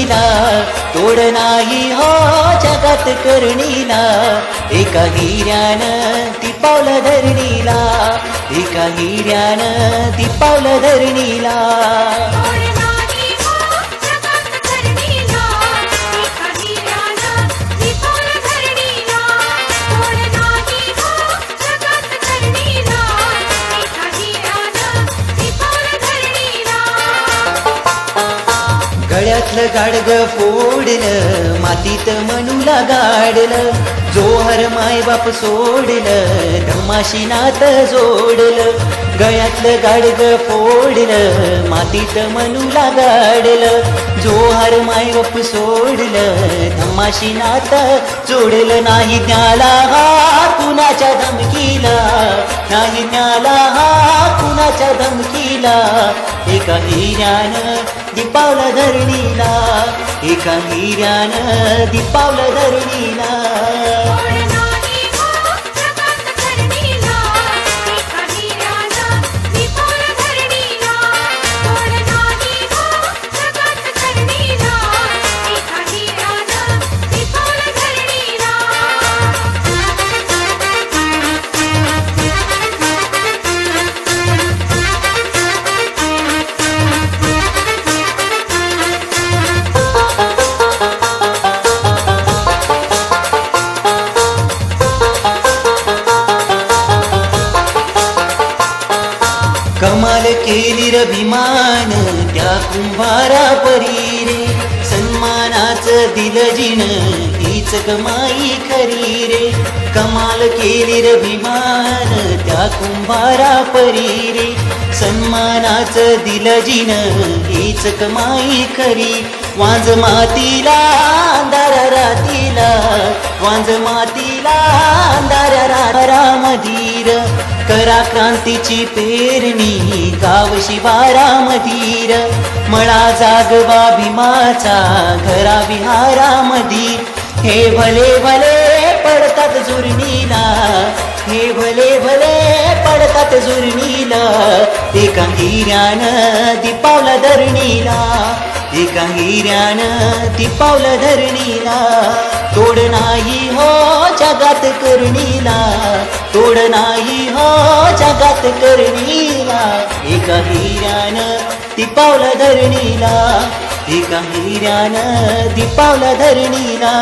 धरणीला, तोड नाही हो जगात करणीला. एका हिऱ्यानं ती पावलं धरणीला, एका हिऱ्यानं ती पावलं धरणीला. गळ्यातलं गाडगं फोडलं, मातीत मनूला गाडलं. जोहर मायबाप सोडलं, धम्माशी नात जोडलं. गळ्यातलं गाडगं फोडलं, मातीत मनूला गाडलं. जोहर मायबाप सोडलं, धम्माशी नात जोडलं. नाही न्याला हा कुणाच्या धमकीला, नाही न्याला हा कुणाच्या धमकीला. एका हिऱ्यानं दीपावलं धरणीला, एका हिऱ्यानं दीपावलं धरणीला. कमाल केली र भीमान त्या कुंभारा परी रे. सन्मानाचं दिलं जिन हीच कमाई खरी रे. कमाल केली र भीमान त्या कुंभारा परी रे. सन्मानाचं दिलं जिन हीच कमाई खरी. वांज मातीला अंधारा रातीला, वांज मातीला अंधारा रामधीर. करा क्रांतीची पेरणी गाव शिवारामधीर. मळा जागवा भीमाचा घरा विहारामधी. हे भले भले पडतात जुरणीला, हे भले भले पडतात जुरणीला. एका हिऱ्यानं दीपावलं धरणीला, एका हिऱ्यानं दीपावलं धरणीला. तोड नाही हो जगात करणीला, तोड नाही हो जगात करणीला. एका हिऱ्यानं दीपावलं धरणीला, एका हिऱ्यानं दीपावलं धरणीला.